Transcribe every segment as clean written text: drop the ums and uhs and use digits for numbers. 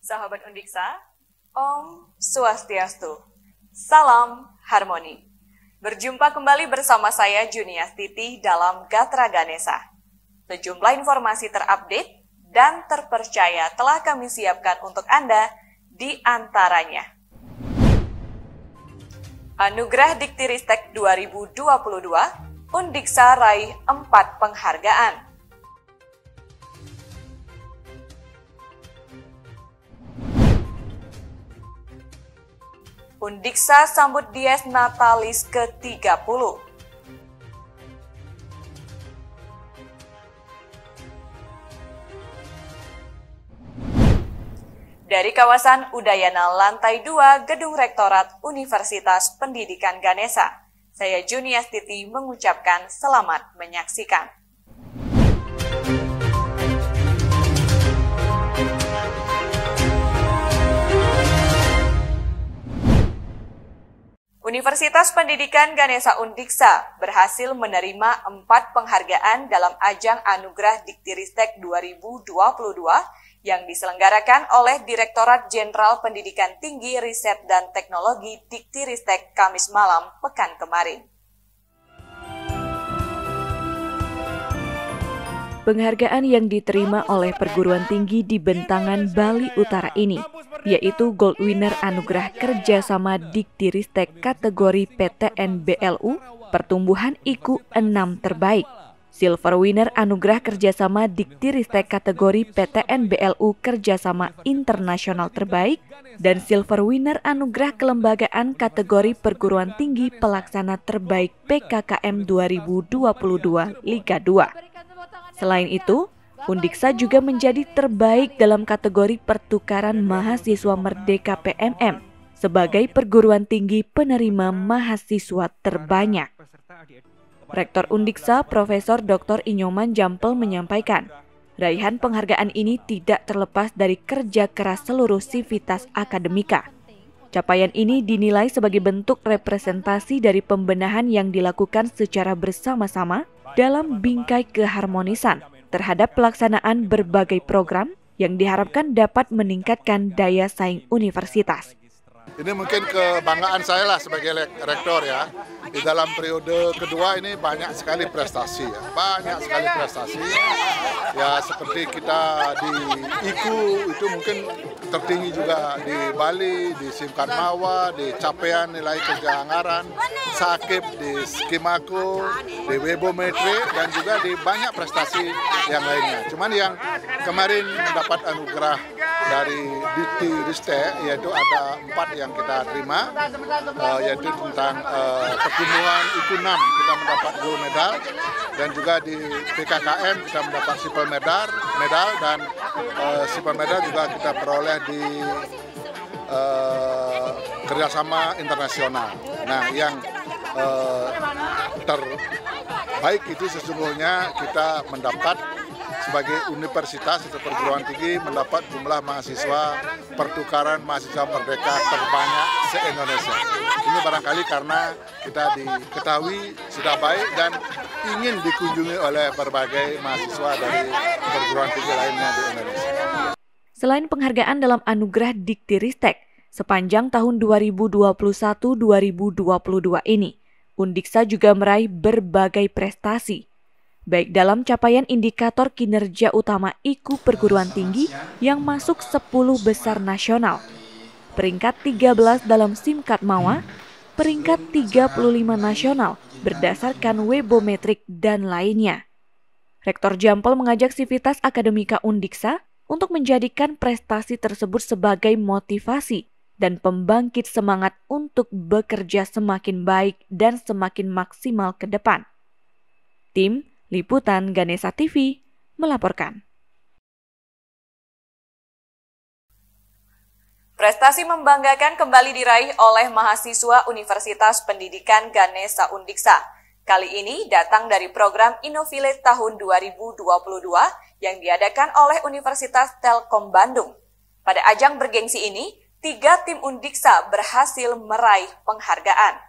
Sahabat Undiksa, Om Swastiastu, Salam Harmoni. Berjumpa kembali bersama saya Juniastiti dalam Gatra Ganesha. Sejumlah informasi terupdate dan terpercaya telah kami siapkan untuk Anda, di antaranya Anugerah Diktiristek 2022, Undiksa raih 4 penghargaan. Undiksa sambut Dies Natalis ke-30. Dari kawasan Udayana Lantai 2 Gedung Rektorat Universitas Pendidikan Ganesha, saya Juniastiti mengucapkan selamat menyaksikan. Universitas Pendidikan Ganesha Undiksa berhasil menerima 4 penghargaan dalam ajang Anugerah Diktiristek 2022 yang diselenggarakan oleh Direktorat Jenderal Pendidikan Tinggi, Riset, dan Teknologi Diktiristek Kamis malam pekan kemarin. Penghargaan yang diterima oleh perguruan tinggi di Bentangan, Bali Utara ini, yaitu Gold Winner Anugerah Kerjasama Diktiristek kategori PTN BLU, Pertumbuhan IKU 6 terbaik, Silver Winner Anugerah Kerjasama Diktiristek kategori PTN BLU Kerjasama Internasional terbaik, dan Silver Winner Anugerah Kelembagaan kategori Perguruan Tinggi Pelaksana terbaik PKKM 2022 Liga 2. Selain itu, Undiksa juga menjadi terbaik dalam kategori pertukaran mahasiswa Merdeka PMM sebagai perguruan tinggi penerima mahasiswa terbanyak. Rektor Undiksa, Profesor Dr. Inyoman Jampel menyampaikan, raihan penghargaan ini tidak terlepas dari kerja keras seluruh sivitas akademika. Capaian ini dinilai sebagai bentuk representasi dari pembenahan yang dilakukan secara bersama-sama dalam bingkai keharmonisan terhadap pelaksanaan berbagai program yang diharapkan dapat meningkatkan daya saing universitas. Ini mungkin kebanggaan saya lah sebagai rektor ya. Di dalam periode kedua ini banyak sekali prestasi ya. Banyak sekali prestasi. Ya seperti kita di IKU itu mungkin tertinggi juga di Bali, di Simkat Mawa, di capaian nilai kerja anggaran, Sakip, di Skimaku, di Webometri, dan juga di banyak prestasi yang lainnya. Cuman yang kemarin mendapat anugerah dari Diktiristek, yaitu ada 4 yang kita terima, yaitu tentang pertumbuhan IKU 6 kita mendapat gold medal, dan juga di PKKM kita mendapat silver medal, dan silver medal juga kita peroleh di kerjasama internasional. Nah, yang terbaik itu sesungguhnya kita mendapat sebagai universitas atau perguruan tinggi mendapat jumlah mahasiswa pertukaran mahasiswa merdeka terbanyak se-Indonesia. Ini barangkali karena kita diketahui sudah baik dan ingin dikunjungi oleh berbagai mahasiswa dari perguruan tinggi lainnya di Indonesia. Selain penghargaan dalam Anugerah Diktiristek, sepanjang tahun 2021-2022 ini, Undiksa juga meraih berbagai prestasi, baik dalam capaian indikator kinerja utama IKU perguruan tinggi yang masuk 10 besar nasional, peringkat 13 dalam Simkat Mawa, peringkat 35 nasional berdasarkan Webometrik, dan lainnya. Rektor Jampel mengajak sivitas akademika Undiksa untuk menjadikan prestasi tersebut sebagai motivasi dan pembangkit semangat untuk bekerja semakin baik dan semakin maksimal ke depan. Tim Liputan Ganesha TV melaporkan. Prestasi membanggakan kembali diraih oleh mahasiswa Universitas Pendidikan Ganesha Undiksa. Kali ini datang dari program Innovillage tahun 2022 yang diadakan oleh Universitas Telkom Bandung. Pada ajang bergengsi ini, 3 tim Undiksa berhasil meraih penghargaan.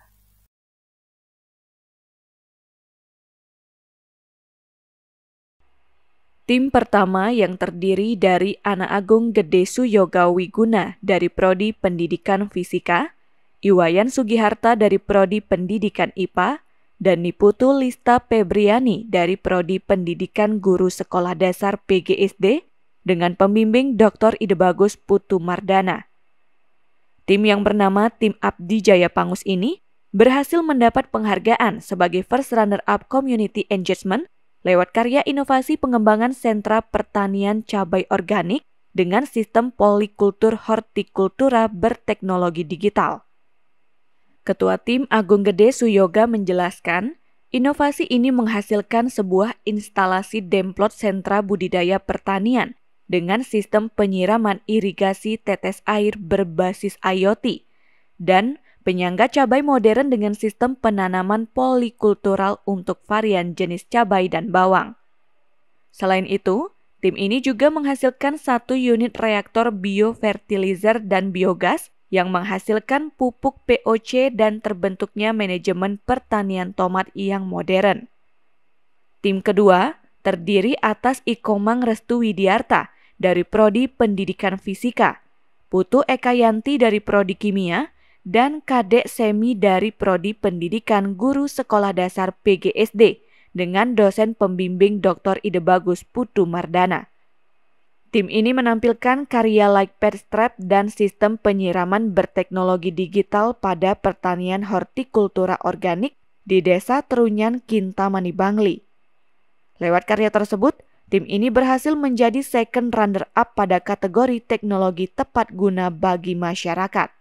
Tim pertama yang terdiri dari Ana Agung Gede Suyoga Wiguna dari Prodi Pendidikan Fisika, Iwayan Sugiharta dari Prodi Pendidikan IPA, dan Niputu Lista Febriani dari Prodi Pendidikan Guru Sekolah Dasar PGSD dengan pembimbing Dr. Idebagus Putu Mardana. Tim yang bernama Tim Abdi Jaya Pangus ini berhasil mendapat penghargaan sebagai First Runner-Up Community Engagement lewat karya inovasi pengembangan sentra pertanian cabai organik dengan sistem polikultur hortikultura berteknologi digital. Ketua Tim Agung Gede Suyoga menjelaskan, inovasi ini menghasilkan sebuah instalasi demplot sentra budidaya pertanian dengan sistem penyiraman irigasi tetes air berbasis IoT dan penyangga cabai modern dengan sistem penanaman polikultural untuk varian jenis cabai dan bawang. Selain itu, tim ini juga menghasilkan 1 unit reaktor biofertilizer dan biogas yang menghasilkan pupuk POC dan terbentuknya manajemen pertanian tomat yang modern. Tim kedua terdiri atas Ikomang Restu Widiarta dari Prodi Pendidikan Fisika, Putu Ekayanti dari Prodi Kimia, dan Kadek Semi dari Prodi Pendidikan Guru Sekolah Dasar PGSD dengan dosen pembimbing Dr. Idebagus Putu Mardana. Tim ini menampilkan karya like pad strap dan sistem penyiraman berteknologi digital pada pertanian hortikultura organik di Desa Terunyan, Kintamani, Bangli. Lewat karya tersebut, tim ini berhasil menjadi second runner-up pada kategori teknologi tepat guna bagi masyarakat.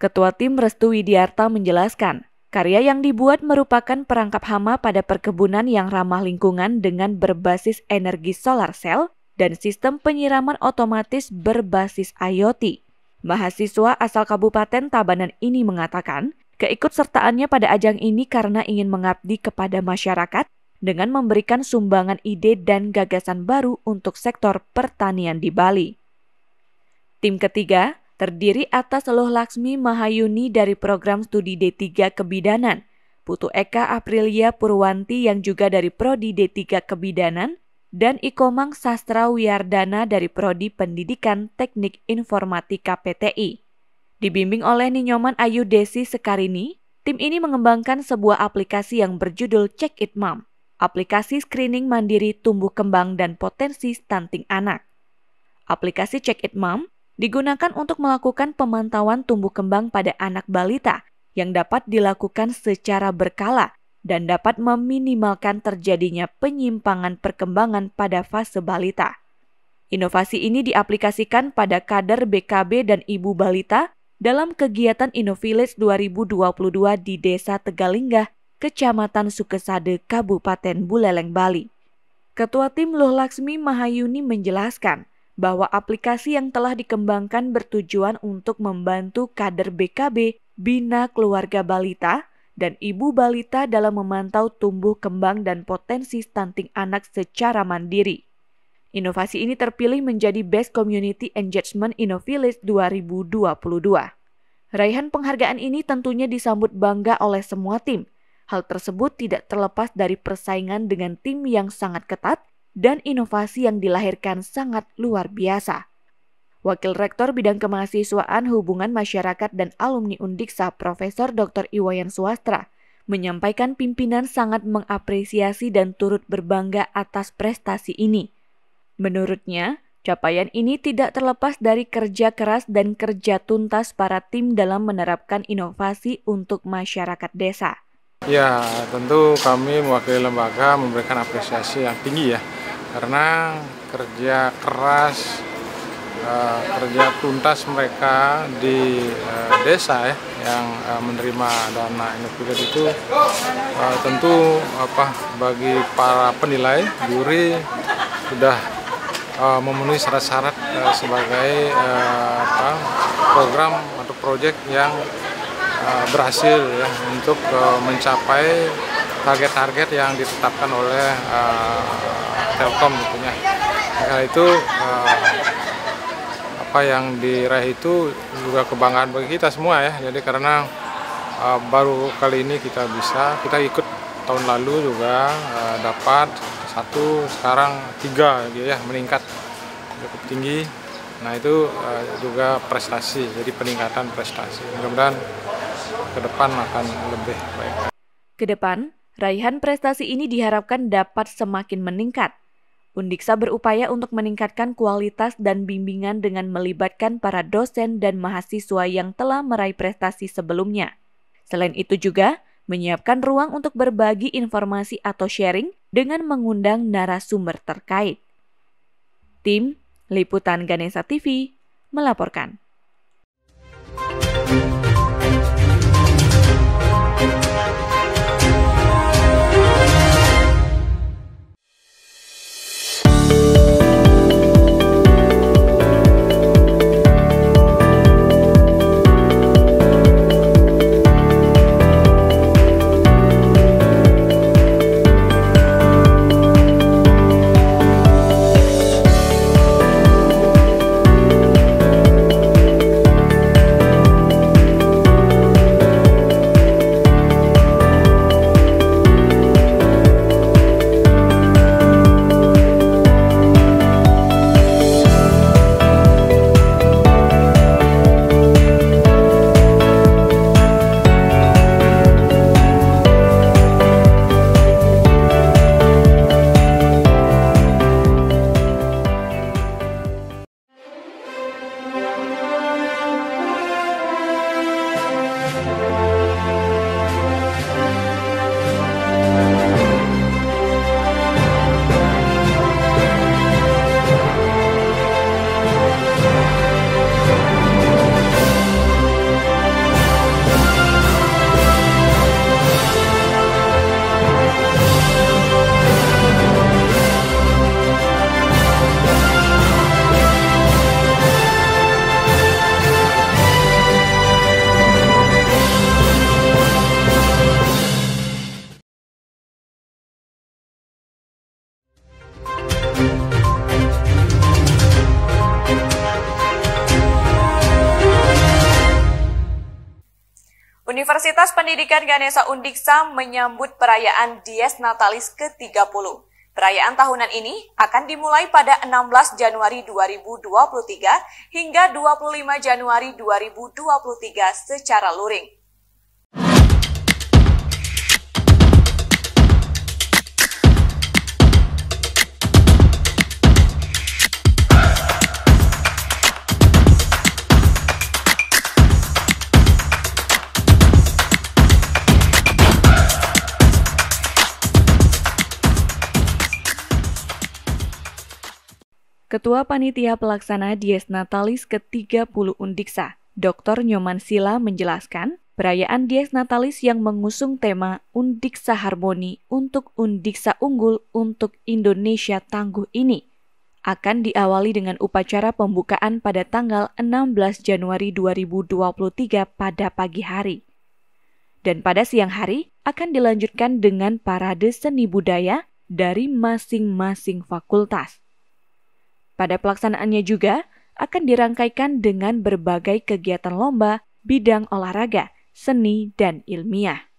Ketua Tim Restu Widiarta menjelaskan, karya yang dibuat merupakan perangkap hama pada perkebunan yang ramah lingkungan dengan berbasis energi solar cell dan sistem penyiraman otomatis berbasis IoT. Mahasiswa asal Kabupaten Tabanan ini mengatakan, keikutsertaannya pada ajang ini karena ingin mengabdi kepada masyarakat dengan memberikan sumbangan ide dan gagasan baru untuk sektor pertanian di Bali. Tim ketiga terdiri atas Loh Laksmi Mahayuni dari program studi D3 Kebidanan, Putu Eka Aprilia Purwanti yang juga dari Prodi D3 Kebidanan, dan Ikomang Sastra Wiyardana dari Prodi Pendidikan Teknik Informatika PTI. Dibimbing oleh Ninyoman Ayu Desi Sekarini, tim ini mengembangkan sebuah aplikasi yang berjudul Check It Mom, aplikasi screening mandiri tumbuh kembang dan potensi stunting anak. Aplikasi Check It Mom digunakan untuk melakukan pemantauan tumbuh kembang pada anak balita yang dapat dilakukan secara berkala dan dapat meminimalkan terjadinya penyimpangan perkembangan pada fase balita. Inovasi ini diaplikasikan pada kader BKB dan ibu balita dalam kegiatan InnoVillage 2022 di Desa Tegalinggah, Kecamatan Sukesade, Kabupaten Buleleng, Bali. Ketua Tim Loh Laksmi Mahayuni menjelaskan bahwa aplikasi yang telah dikembangkan bertujuan untuk membantu kader BKB, Bina Keluarga Balita, dan ibu balita dalam memantau tumbuh kembang dan potensi stunting anak secara mandiri. Inovasi ini terpilih menjadi Best Community Engagement InnoVillage 2022. Raihan penghargaan ini tentunya disambut bangga oleh semua tim. Hal tersebut tidak terlepas dari persaingan dengan tim yang sangat ketat dan inovasi yang dilahirkan sangat luar biasa. Wakil Rektor Bidang Kemahasiswaan Hubungan Masyarakat dan Alumni Undiksa Profesor Dr. Iwayan Suastra menyampaikan pimpinan sangat mengapresiasi dan turut berbangga atas prestasi ini. Menurutnya, capaian ini tidak terlepas dari kerja keras dan kerja tuntas para tim dalam menerapkan inovasi untuk masyarakat desa. Ya, tentu kami mewakili lembaga memberikan apresiasi yang tinggi ya, karena kerja keras, kerja tuntas mereka di desa ya, yang menerima dana InnoVillage itu tentu bagi para penilai juri sudah memenuhi syarat-syarat sebagai program atau proyek yang berhasil ya untuk mencapai target-target yang ditetapkan oleh Telkom tentunya. Karena itu apa yang diraih itu juga kebanggaan bagi kita semua ya. Jadi karena baru kali ini kita ikut tahun lalu juga dapat 1, sekarang 3 gitu ya, meningkat cukup tinggi. Nah itu juga prestasi, jadi peningkatan prestasi. Mudah-mudahan ke depan akan lebih baik. Ke depan, raihan prestasi ini diharapkan dapat semakin meningkat. Undiksa berupaya untuk meningkatkan kualitas dan bimbingan dengan melibatkan para dosen dan mahasiswa yang telah meraih prestasi sebelumnya. Selain itu juga, menyiapkan ruang untuk berbagi informasi atau sharing dengan mengundang narasumber terkait. Tim Liputan Ganesha TV melaporkan. Universitas Pendidikan Ganesha Undiksa menyambut perayaan Dies Natalis ke-30. Perayaan tahunan ini akan dimulai pada 16 Januari 2023 hingga 25 Januari 2023 secara luring. Ketua Panitia Pelaksana Dies Natalis ke-30 Undiksa, Dr. Nyoman Sila menjelaskan, perayaan Dies Natalis yang mengusung tema Undiksa Harmoni untuk Undiksa Unggul untuk Indonesia Tangguh ini akan diawali dengan upacara pembukaan pada tanggal 16 Januari 2023 pada pagi hari. Dan pada siang hari akan dilanjutkan dengan parade seni budaya dari masing-masing fakultas. Pada pelaksanaannya juga akan dirangkaikan dengan berbagai kegiatan lomba, bidang olahraga, seni, dan ilmiah.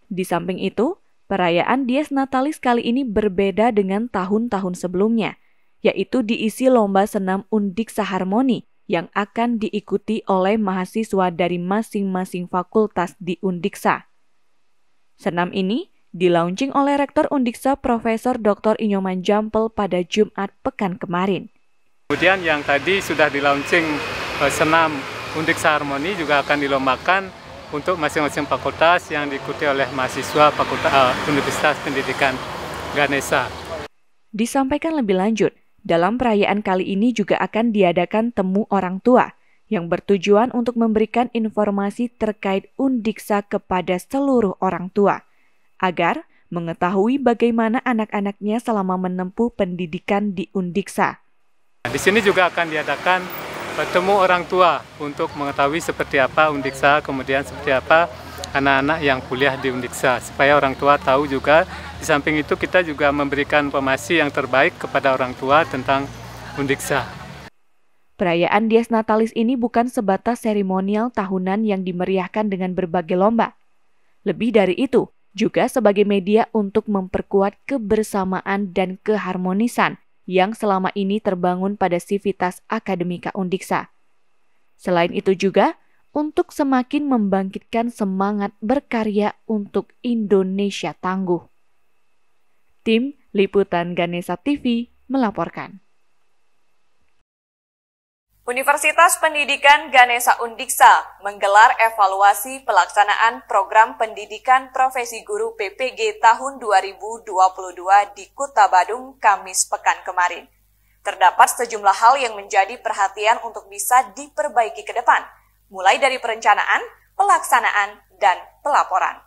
Di samping itu, perayaan Dies Natalis kali ini berbeda dengan tahun-tahun sebelumnya, yaitu diisi lomba senam Undiksa Harmoni yang akan diikuti oleh mahasiswa dari masing-masing fakultas di Undiksa. Senam ini di-launching oleh Rektor Undiksa Profesor Dr. Inyoman Jampel pada Jumat pekan kemarin. Kemudian yang tadi sudah di-launching senam Undiksa Harmoni juga akan dilombakan untuk masing-masing fakultas yang diikuti oleh mahasiswa Universitas Pendidikan Ganesha. Disampaikan lebih lanjut, dalam perayaan kali ini juga akan diadakan temu orang tua yang bertujuan untuk memberikan informasi terkait Undiksa kepada seluruh orang tua, agar mengetahui bagaimana anak-anaknya selama menempuh pendidikan di Undiksa. Di sini juga akan diadakan temu orang tua untuk mengetahui seperti apa Undiksa, kemudian seperti apa anak-anak yang kuliah di Undiksa, supaya orang tua tahu juga. Di samping itu kita juga memberikan informasi yang terbaik kepada orang tua tentang Undiksa. Perayaan Dies Natalis ini bukan sebatas seremonial tahunan yang dimeriahkan dengan berbagai lomba. Lebih dari itu, juga sebagai media untuk memperkuat kebersamaan dan keharmonisan yang selama ini terbangun pada Civitas Akademika Undiksa. Selain itu juga untuk semakin membangkitkan semangat berkarya untuk Indonesia tangguh. Tim Liputan Ganesha TV melaporkan. Universitas Pendidikan Ganesha Undiksa menggelar evaluasi pelaksanaan program pendidikan profesi guru PPG tahun 2022 di Kuta Badung, Kamis pekan kemarin. Terdapat sejumlah hal yang menjadi perhatian untuk bisa diperbaiki ke depan, mulai dari perencanaan, pelaksanaan, dan pelaporan.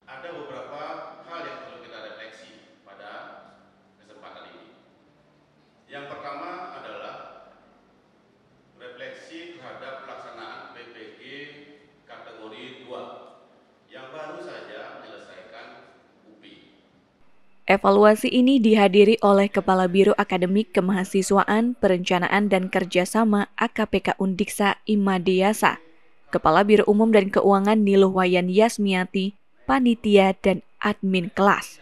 Ada beberapa hal yang perlu kita refleksi pada kesempatan ini. Yang pertama adalah refleksi terhadap pelaksanaan PPG kategori 2 yang baru saja menyelesaikan UPI. Evaluasi ini dihadiri oleh Kepala Biro Akademik Kemahasiswaan, Perencanaan dan Kerjasama AKPK Undiksa Imadeyasa, Kepala Biro Umum dan Keuangan Niluhwayan Yasmiati, panitia dan admin kelas.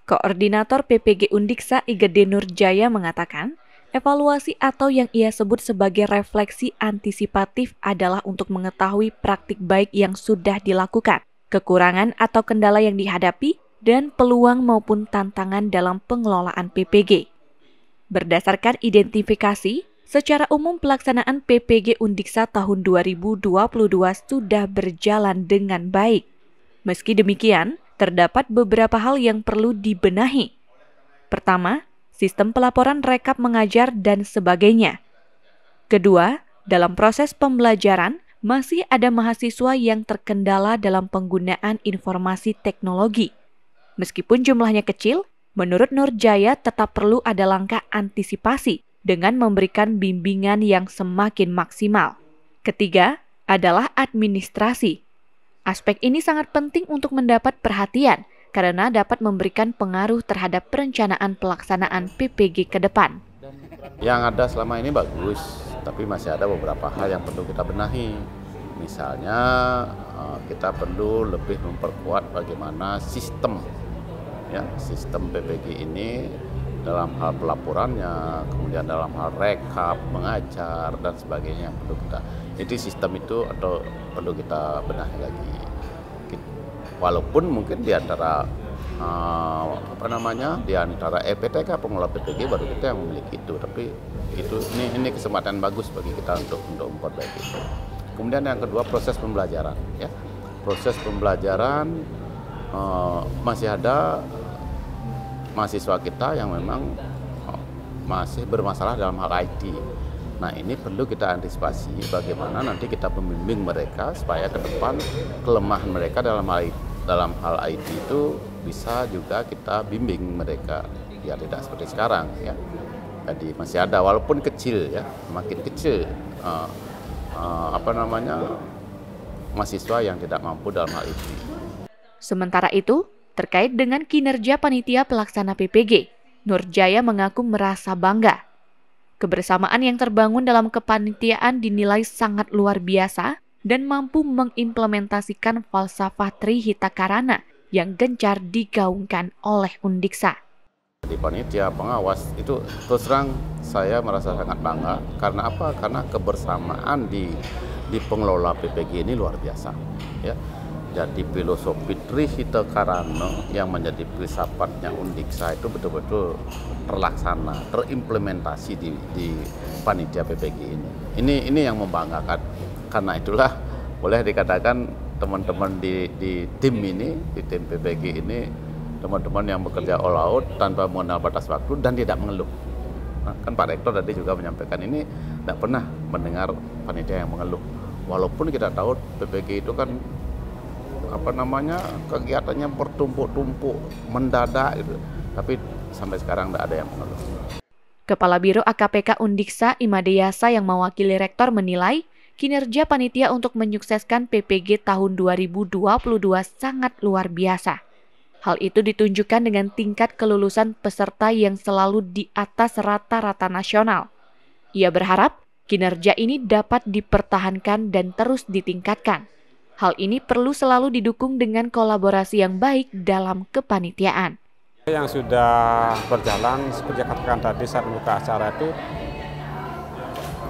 Koordinator PPG Undiksa Igede Nurjaya mengatakan, evaluasi atau yang ia sebut sebagai refleksi antisipatif adalah untuk mengetahui praktik baik yang sudah dilakukan, kekurangan atau kendala yang dihadapi, dan peluang maupun tantangan dalam pengelolaan PPG. Berdasarkan identifikasi, secara umum pelaksanaan PPG Undiksa tahun 2022 sudah berjalan dengan baik. Meski demikian, terdapat beberapa hal yang perlu dibenahi. Pertama, sistem pelaporan rekap mengajar dan sebagainya. Kedua, dalam proses pembelajaran, masih ada mahasiswa yang terkendala dalam penggunaan informasi teknologi. Meskipun jumlahnya kecil, menurut Nurjaya tetap perlu ada langkah antisipasi dengan memberikan bimbingan yang semakin maksimal. Ketiga, adalah administrasi. Aspek ini sangat penting untuk mendapat perhatian karena dapat memberikan pengaruh terhadap perencanaan pelaksanaan PPG ke depan. Yang ada selama ini bagus, tapi masih ada beberapa hal yang perlu kita benahi. Misalnya, kita perlu lebih memperkuat bagaimana sistem PPG ini dalam hal pelaporannya, kemudian dalam hal rekap, mengajar dan sebagainya perlu kita. Jadi sistem itu atau perlu kita benahi lagi. Walaupun mungkin di antara di antara EPTK pengelola PPG baru kita yang memiliki itu, tapi ini kesempatan bagus bagi kita untuk memperbaiki itu. Kemudian yang kedua, proses pembelajaran. Ya, proses pembelajaran masih ada mahasiswa kita yang memang masih bermasalah dalam hal IT. Nah, ini perlu kita antisipasi bagaimana nanti kita membimbing mereka supaya ke depan kelemahan mereka dalam hal IT itu bisa juga kita bimbing mereka biar tidak seperti sekarang ya. Jadi masih ada walaupun kecil ya, makin kecil mahasiswa yang tidak mampu dalam hal IT. Sementara itu, terkait dengan kinerja panitia pelaksana PPG, Nurjaya mengaku merasa bangga. Kebersamaan yang terbangun dalam kepanitiaan dinilai sangat luar biasa dan mampu mengimplementasikan falsafah Trihitakarana yang gencar digaungkan oleh Undiksa. Di panitia pengawas itu terus terang saya merasa sangat bangga. Karena apa? Karena kebersamaan di pengelola PPG ini luar biasa. Ya. Jadi filosofi Trihitakarana yang menjadi filsafatnya Undiksa itu betul-betul terlaksana, terimplementasi di panitia PPG ini. Ini yang membanggakan. Karena itulah boleh dikatakan teman-teman di tim ini, di tim PPG ini, teman-teman yang bekerja all out tanpa mengenal batas waktu dan tidak mengeluh. Nah, kan Pak Rektor tadi juga menyampaikan ini tidak pernah mendengar panitia yang mengeluh. Walaupun kita tahu PPG itu kan kegiatannya bertumpuk-tumpuk, mendadak gitu. Tapi sampai sekarang tidak ada yang mengeluh. Kepala Biro AKPK Undiksa Imadeyasa yang mewakili Rektor menilai kinerja panitia untuk menyukseskan PPG tahun 2022 sangat luar biasa. Hal itu ditunjukkan dengan tingkat kelulusan peserta yang selalu di atas rata-rata nasional. Ia berharap kinerja ini dapat dipertahankan dan terus ditingkatkan. Hal ini perlu selalu didukung dengan kolaborasi yang baik dalam kepanitiaan. Yang sudah berjalan seperti katakan tadi saat membuka acara itu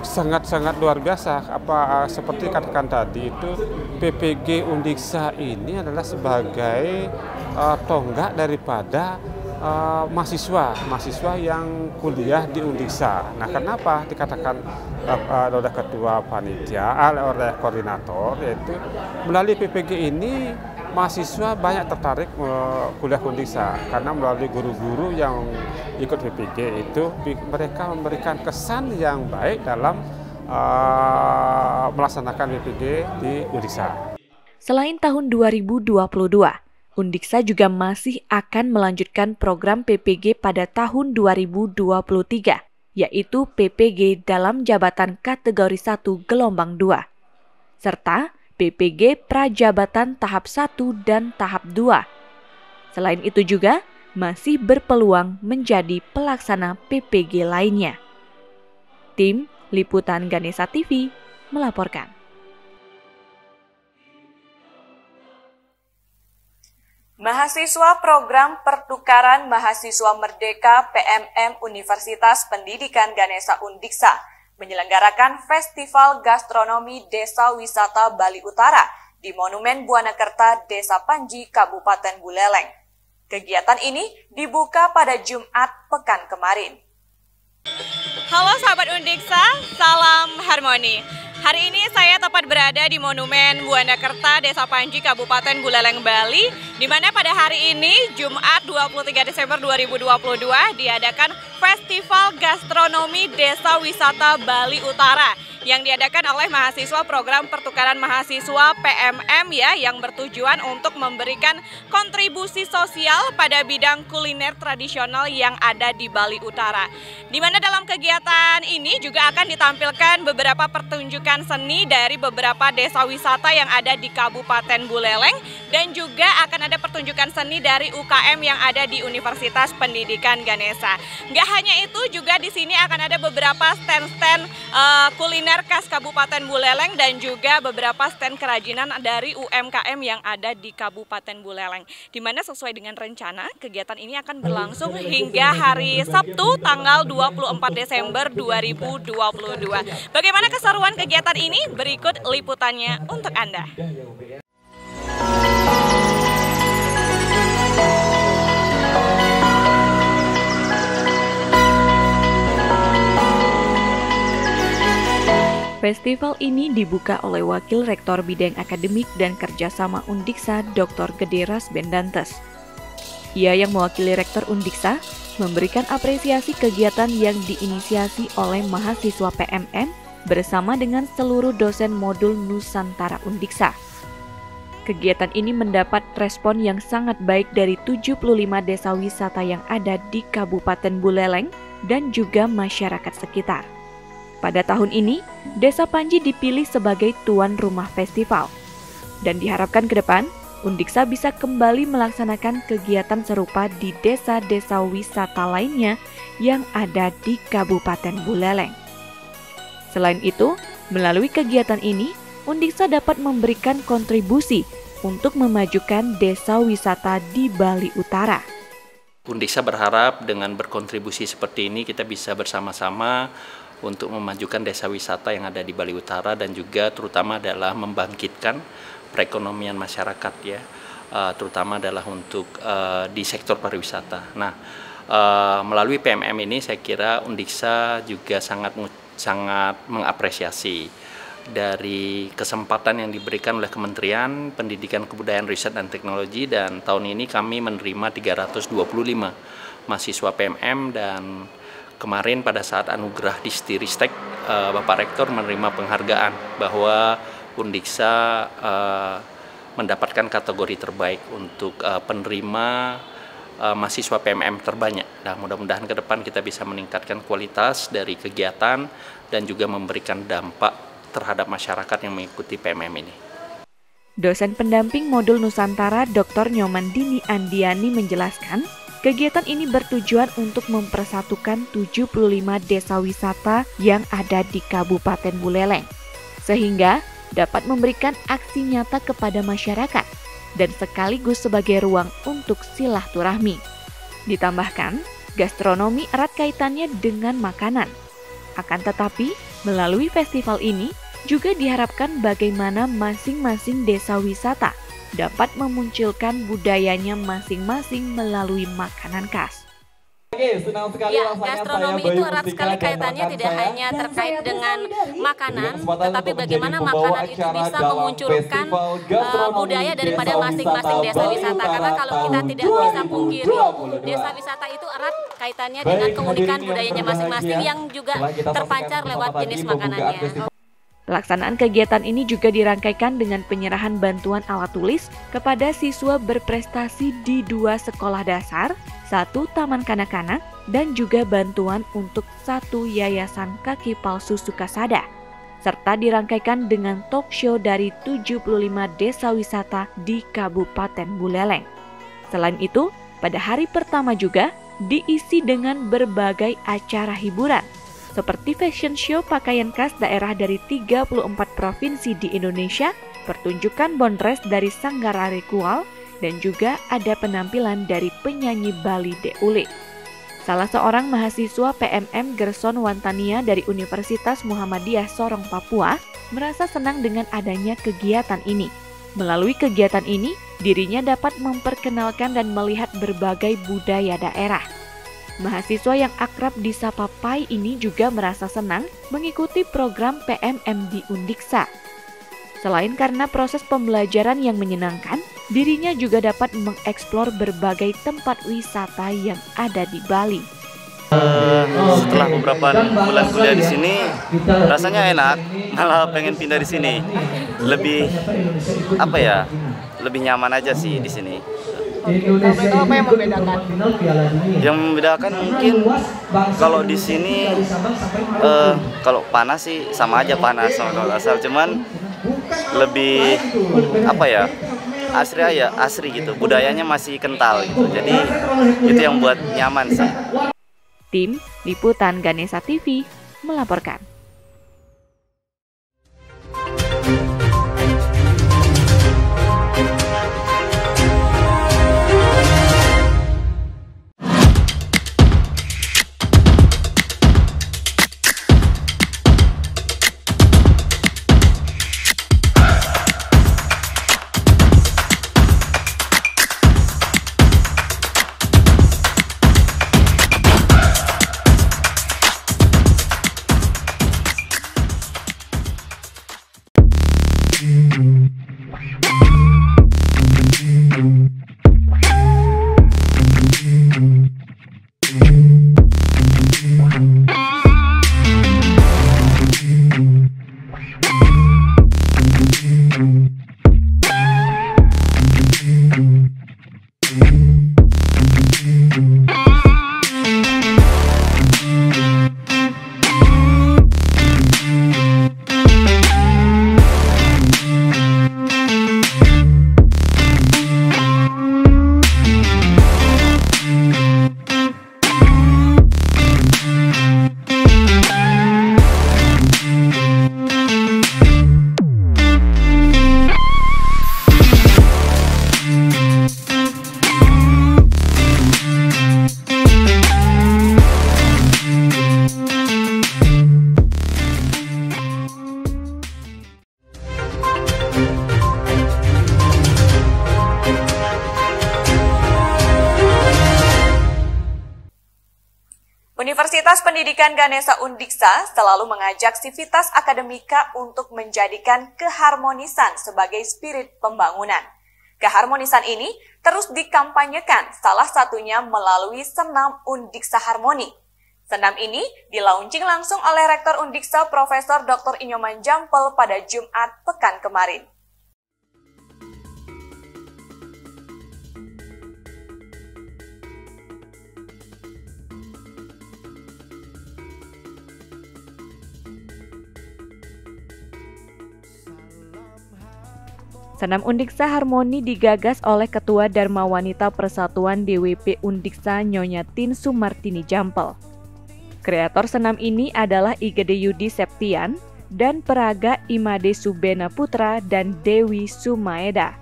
sangat-sangat luar biasa. Seperti katakan tadi itu PPG Undiksa ini adalah sebagai tonggak daripada mahasiswa yang kuliah di Undiksa. Nah, kenapa dikatakan oleh ketua panitia, oleh koordinator, yaitu melalui PPG ini mahasiswa banyak tertarik kuliah Undiksa karena melalui guru-guru yang ikut PPG itu mereka memberikan kesan yang baik dalam melaksanakan PPG di Undiksa. Selain tahun 2022, Undiksa juga masih akan melanjutkan program PPG pada tahun 2023, yaitu PPG dalam jabatan kategori 1 gelombang 2, serta PPG Prajabatan tahap 1 dan tahap 2. Selain itu juga masih berpeluang menjadi pelaksana PPG lainnya. Tim Liputan Ganesha TV melaporkan. Mahasiswa Program Pertukaran Mahasiswa Merdeka PMM Universitas Pendidikan Ganesha Undiksa menyelenggarakan Festival Gastronomi Desa Wisata Bali Utara di Monumen Buanakerta, Desa Panji, Kabupaten Buleleng. Kegiatan ini dibuka pada Jumat pekan kemarin. Halo sahabat Undiksa, salam harmoni. Hari ini saya tepat berada di Monumen Buanakerta, Desa Panji, Kabupaten Buleleng, Bali, di mana pada hari ini, Jumat 23 Desember 2022, diadakan Festival Gastronomi Desa Wisata Bali Utara yang diadakan oleh mahasiswa program pertukaran mahasiswa PMM yang bertujuan untuk memberikan kontribusi sosial pada bidang kuliner tradisional yang ada di Bali Utara. Di mana dalam kegiatan ini juga akan ditampilkan beberapa pertunjukan seni dari beberapa desa wisata yang ada di Kabupaten Buleleng dan juga akan ada pertunjukan seni dari UKM yang ada di Universitas Pendidikan Ganesha. Nggak hanya itu, juga di sini akan ada beberapa stand-stand kuliner khas Kabupaten Buleleng dan juga beberapa stand kerajinan dari UMKM yang ada di Kabupaten Buleleng. Di mana sesuai dengan rencana, kegiatan ini akan berlangsung hingga hari Sabtu tanggal 24 Desember 2022. Bagaimana keseruan kegiatan ini? Berikut liputannya untuk Anda. Festival ini dibuka oleh Wakil Rektor Bidang Akademik dan Kerjasama Undiksa, Dr. Gede Rasbendantes. Ia yang mewakili Rektor Undiksa memberikan apresiasi kegiatan yang diinisiasi oleh mahasiswa PMM bersama dengan seluruh dosen modul Nusantara Undiksa. Kegiatan ini mendapat respon yang sangat baik dari 75 desa wisata yang ada di Kabupaten Buleleng dan juga masyarakat sekitar. Pada tahun ini, Desa Panji dipilih sebagai tuan rumah festival. Dan diharapkan ke depan, Undiksa bisa kembali melaksanakan kegiatan serupa di desa-desa wisata lainnya yang ada di Kabupaten Buleleng. Selain itu, melalui kegiatan ini, Undiksa dapat memberikan kontribusi untuk memajukan desa wisata di Bali Utara. Undiksa berharap dengan berkontribusi seperti ini kita bisa bersama-sama untuk memajukan desa wisata yang ada di Bali Utara dan juga terutama adalah membangkitkan perekonomian masyarakat terutama adalah untuk di sektor pariwisata. Nah, melalui PMM ini saya kira Undiksa juga sangat mengapresiasi dari kesempatan yang diberikan oleh Kementerian Pendidikan, Kebudayaan, Riset dan Teknologi, dan tahun ini kami menerima 325 mahasiswa PMM dan kemarin pada saat anugerah di Stiristek, Bapak Rektor menerima penghargaan bahwa Undiksa mendapatkan kategori terbaik untuk penerima mahasiswa PMM terbanyak. Nah, mudah-mudahan ke depan kita bisa meningkatkan kualitas dari kegiatan dan juga memberikan dampak terhadap masyarakat yang mengikuti PMM ini. Dosen pendamping modul Nusantara Dr. Nyoman Dini Andiani menjelaskan, kegiatan ini bertujuan untuk mempersatukan 75 desa wisata yang ada di Kabupaten Buleleng. Sehingga dapat memberikan aksi nyata kepada masyarakat dan sekaligus sebagai ruang untuk silaturahmi. Ditambahkan, gastronomi erat kaitannya dengan makanan. Akan tetapi, melalui festival ini juga diharapkan bagaimana masing-masing desa wisata dapat memunculkan budayanya masing-masing melalui makanan khas. Senang sekali ya, gastronomi itu erat sekali kaitannya tidak hanya terkait dengan makanan, tetapi bagaimana makanan itu bisa memunculkan budaya daripada masing-masing desa wisata. Karena kalau kita tidak bisa pungkiri, desa wisata itu erat kaitannya dengan keunikan budayanya masing-masing yang juga terpancar lewat jenis makanannya. Pelaksanaan kegiatan ini juga dirangkaikan dengan penyerahan bantuan alat tulis kepada siswa berprestasi di 2 sekolah dasar, 1 taman kanak-kanak, dan juga bantuan untuk 1 yayasan kaki palsu Sukasada. Serta dirangkaikan dengan talk show dari 75 desa wisata di Kabupaten Buleleng. Selain itu, pada hari pertama juga diisi dengan berbagai acara hiburan, seperti fashion show pakaian khas daerah dari 34 provinsi di Indonesia, pertunjukan bondres dari Sanggar Ritual, dan juga ada penampilan dari penyanyi Bali Deule. Salah seorang mahasiswa PMM Gerson Wantania dari Universitas Muhammadiyah Sorong, Papua, merasa senang dengan adanya kegiatan ini. Melalui kegiatan ini, dirinya dapat memperkenalkan dan melihat berbagai budaya daerah. Mahasiswa yang akrab disapa Pai ini juga merasa senang mengikuti program PMM di Undiksa. Selain karena proses pembelajaran yang menyenangkan, dirinya juga dapat mengeksplor berbagai tempat wisata yang ada di Bali. Setelah beberapa bulan kuliah di sini, rasanya enak, malah pengen pindah di sini. Lebih lebih nyaman aja sih di sini. Apa yang membedakan? Yang membedakan mungkin kalau di sini kalau panas sih sama aja panas sama kalau asal, cuman lebih asri gitu, budayanya masih kental gitu. Jadi itu yang buat nyaman sih. Tim Liputan Ganesha TV melaporkan. Universitas Pendidikan Ganesha Undiksa selalu mengajak sivitas akademika untuk menjadikan keharmonisan sebagai spirit pembangunan. Keharmonisan ini terus dikampanyekan, salah satunya melalui Senam Undiksa Harmoni. Senam ini dilaunching langsung oleh Rektor Undiksa Profesor Dr. Inyoman Jampel pada Jumat pekan kemarin. Senam Undiksa Harmoni digagas oleh Ketua Dharma Wanita Persatuan DWP Undiksa Nyonya Tin Sumartini Jampel. Kreator senam ini adalah Igede Yudi Septian, dan Peraga Imade Subena Putra dan Dewi Sumaeda.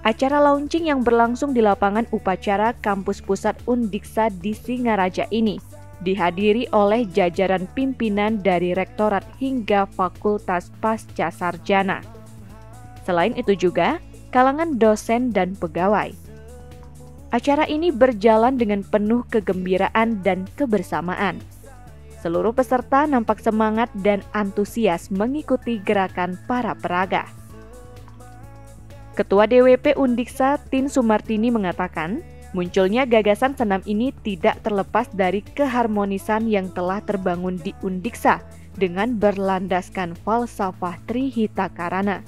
Acara launching yang berlangsung di lapangan upacara Kampus Pusat Undiksa di Singaraja ini dihadiri oleh jajaran pimpinan dari rektorat hingga Fakultas Pasca Sarjana. Selain itu juga kalangan dosen dan pegawai. Acara ini berjalan dengan penuh kegembiraan dan kebersamaan. Seluruh peserta nampak semangat dan antusias mengikuti gerakan para peraga. Ketua DWP Undiksa Tin Sumartini mengatakan, munculnya gagasan senam ini tidak terlepas dari keharmonisan yang telah terbangun di Undiksa dengan berlandaskan falsafah Trihita Karana.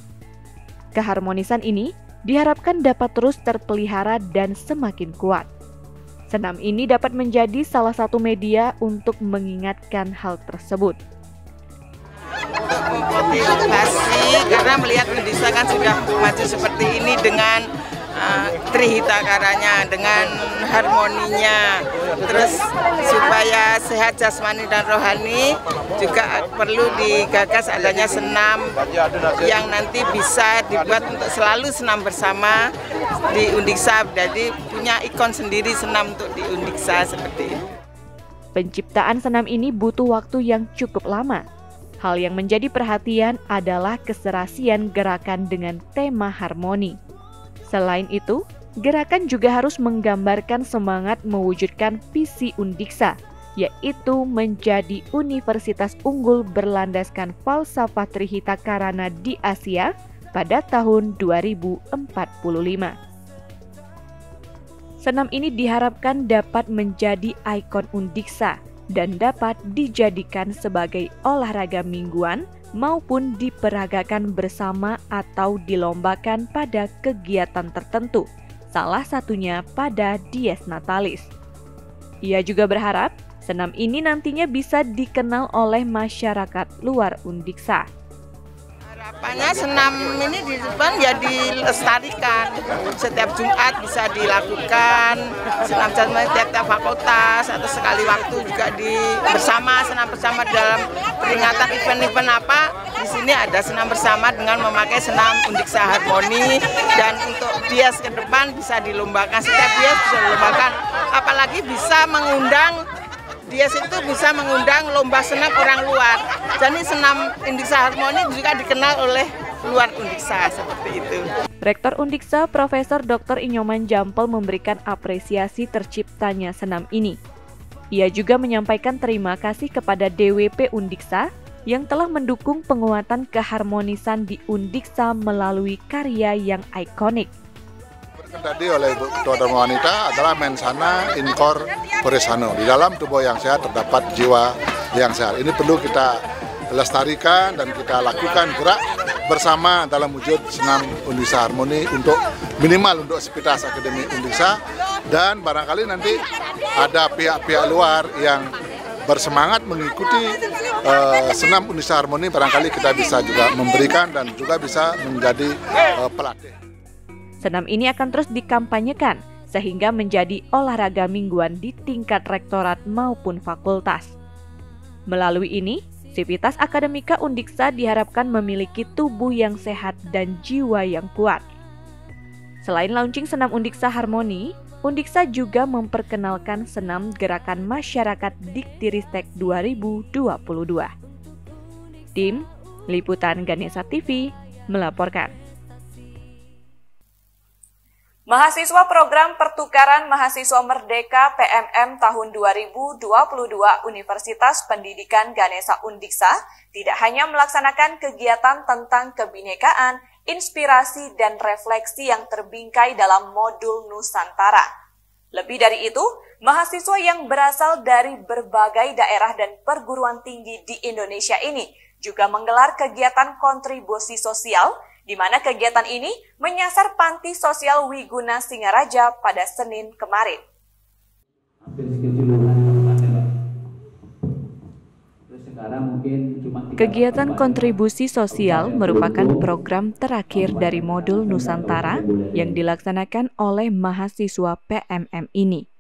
Keharmonisan ini diharapkan dapat terus terpelihara dan semakin kuat. Senam ini dapat menjadi salah satu media untuk mengingatkan hal tersebut. Motivasi karena melihat Undiksa kan sudah maju seperti ini dengan Trihita Karanya, dengan harmoninya, terus supaya sehat jasmani dan rohani juga perlu digagas adanya senam yang nanti bisa dibuat untuk selalu senam bersama di Undiksa. Jadi punya ikon sendiri senam untuk di Undiksa seperti itu. Penciptaan senam ini butuh waktu yang cukup lama. Hal yang menjadi perhatian adalah keserasian gerakan dengan tema harmoni. Selain itu, gerakan juga harus menggambarkan semangat mewujudkan visi Undiksa, yaitu menjadi universitas unggul berlandaskan falsafah Trihita Karana di Asia pada tahun 2045. Senam ini diharapkan dapat menjadi ikon Undiksa dan dapat dijadikan sebagai olahraga mingguan maupun diperagakan bersama atau dilombakan pada kegiatan tertentu, salah satunya pada Dies Natalis. Ia juga berharap senam ini nantinya bisa dikenal oleh masyarakat luar Undiksa. Harapannya senam ini di depan ya dilestarikan, setiap Jumat bisa dilakukan senam jasmani tiap-tiap fakultas atau sekali waktu juga senam bersama dalam peringatan event-event apa. Di sini ada senam bersama dengan memakai senam Undiksa Harmoni, dan untuk Dies ke depan bisa dilombakan, setiap Dies bisa dilombakan, apalagi bisa mengundang Dies itu bisa mengundang lomba senam orang luar. Jadi senam Undiksa Harmoni juga dikenal oleh luar Undiksa seperti itu. Rektor Undiksa Profesor Dr. Inyoman Jampel memberikan apresiasi terciptanya senam ini. Ia juga menyampaikan terima kasih kepada DWP Undiksa yang telah mendukung penguatan keharmonisan di Undiksa melalui karya yang ikonik. Tadi oleh Ibu Ketua Dharma Wanita adalah mensana in corpore sano. Di dalam tubuh yang sehat terdapat jiwa yang sehat. Ini perlu kita lestarikan dan kita lakukan gerak bersama dalam wujud senam Undiksa Harmoni untuk minimal untuk Sivitas Akademi Undiksa, dan barangkali nanti ada pihak-pihak luar yang bersemangat mengikuti senam Undiksa Harmoni, barangkali kita bisa juga memberikan dan juga bisa menjadi pelatih. Senam ini akan terus dikampanyekan sehingga menjadi olahraga mingguan di tingkat rektorat maupun fakultas. Melalui ini, Sivitas Akademika Undiksa diharapkan memiliki tubuh yang sehat dan jiwa yang kuat. Selain launching senam Undiksa Harmoni, Undiksa juga memperkenalkan senam Gerakan Masyarakat Diktiristek 2022. Tim Liputan Ganesha TV melaporkan. Mahasiswa Program Pertukaran Mahasiswa Merdeka PMM tahun 2022 Universitas Pendidikan Ganesha Undiksa tidak hanya melaksanakan kegiatan tentang kebinekaan, inspirasi, dan refleksi yang terbingkai dalam modul Nusantara. Lebih dari itu, mahasiswa yang berasal dari berbagai daerah dan perguruan tinggi di Indonesia ini juga menggelar kegiatan kontribusi sosial, di mana kegiatan ini menyasar Panti Sosial Wiguna Singaraja pada Senin kemarin. Kegiatan kontribusi sosial merupakan program terakhir dari modul Nusantara yang dilaksanakan oleh mahasiswa PMM ini.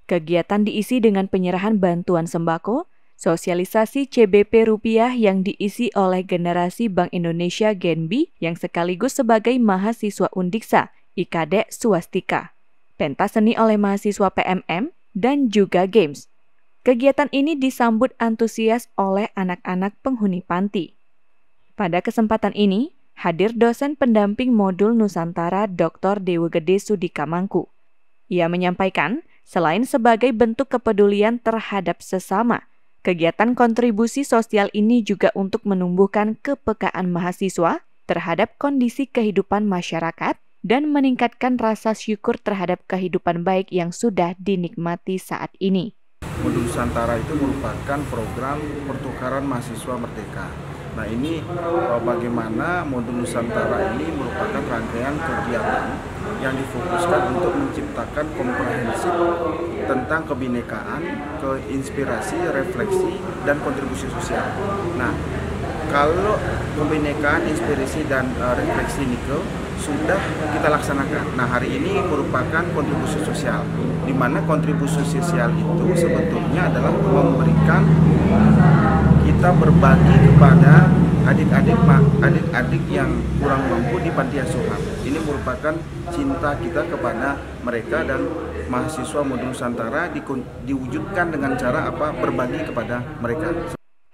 Kegiatan diisi dengan penyerahan bantuan sembako, Sosialisasi CBP Rupiah yang diisi oleh generasi Bank Indonesia Genbi yang sekaligus sebagai mahasiswa Undiksa, IKD Swastika. Pentas seni oleh mahasiswa PMM, dan juga games. Kegiatan ini disambut antusias oleh anak-anak penghuni panti. Pada kesempatan ini, hadir dosen pendamping modul Nusantara Dr. Dewa Gede Sudika Mangku. Ia menyampaikan, selain sebagai bentuk kepedulian terhadap sesama, kegiatan kontribusi sosial ini juga untuk menumbuhkan kepekaan mahasiswa terhadap kondisi kehidupan masyarakat dan meningkatkan rasa syukur terhadap kehidupan baik yang sudah dinikmati saat ini. Modul Nusantara itu merupakan program pertukaran mahasiswa merdeka. Nah, ini bagaimana modul Nusantara ini merupakan rangkaian kegiatan yang difokuskan untuk menciptakan komprehensif tentang kebinekaan, keinspirasi, refleksi, dan kontribusi sosial. Nah, kalau kebinekaan, inspirasi, dan refleksi ini sudah kita laksanakan. Nah, hari ini merupakan kontribusi sosial, di mana kontribusi sosial itu sebetulnya adalah memberikan kita berbagi kepada adik-adik yang kurang mampu di panti asuhan. Ini merupakan cinta kita kepada mereka, dan mahasiswa modul Nusantara diwujudkan dengan cara berbagi kepada mereka.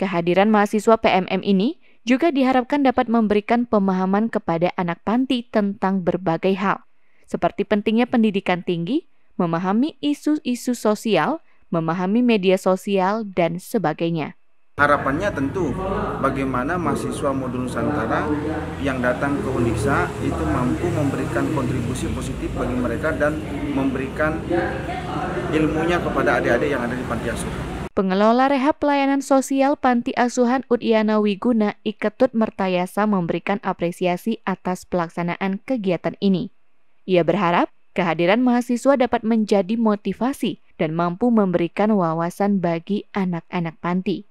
Kehadiran mahasiswa PMM ini juga diharapkan dapat memberikan pemahaman kepada anak panti tentang berbagai hal, seperti pentingnya pendidikan tinggi, memahami isu-isu sosial, memahami media sosial, dan sebagainya. Harapannya tentu bagaimana mahasiswa modul Nusantara yang datang ke Undiksa itu mampu memberikan kontribusi positif bagi mereka dan memberikan ilmunya kepada adik-adik yang ada di panti asuhan. Pengelola Rehab Pelayanan Sosial Panti Asuhan Udhyana Wiguna Iketut Mertayasa memberikan apresiasi atas pelaksanaan kegiatan ini. Ia berharap kehadiran mahasiswa dapat menjadi motivasi dan mampu memberikan wawasan bagi anak-anak panti.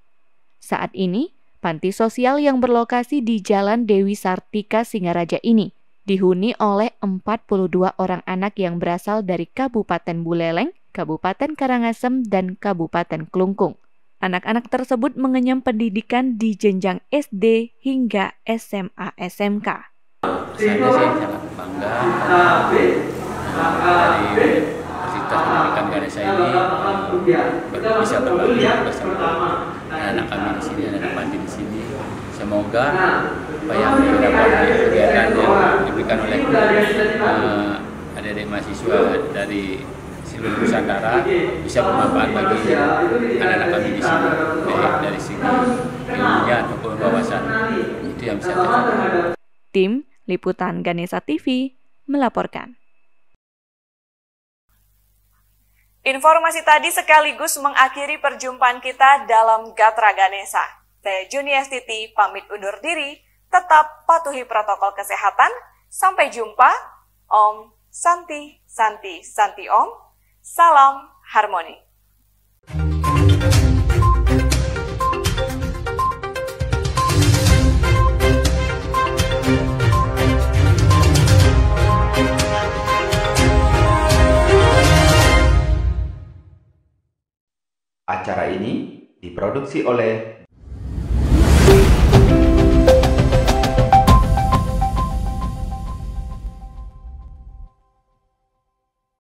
Saat ini, panti sosial yang berlokasi di Jalan Dewi Sartika Singaraja ini dihuni oleh 42 orang anak yang berasal dari Kabupaten Buleleng, Kabupaten Karangasem, dan Kabupaten Klungkung. Anak-anak tersebut mengenyam pendidikan di jenjang SD hingga SMA SMK. Saya sangat bangga dari Universitas Pendidikan Ganesha ini bisa berbagi bersama anak kami di sini, anak panti di sini. Semoga apa yang didapat kegiatan yang diberikan oleh adik-adik mahasiswa dari seluruh Nusantara bisa bermanfaat bagi anak-anak kami di sini, baik dari segi ilmunya ataupun wawasan. Itu yang bisa terjadi. Tim Liputan Ganesha TV melaporkan. Informasi tadi sekaligus mengakhiri perjumpaan kita dalam Gatra Ganesha. Saya Juniastiti pamit undur diri, tetap patuhi protokol kesehatan. Sampai jumpa. Om Santi Santi Santi Om. Salam harmoni. Acara ini diproduksi oleh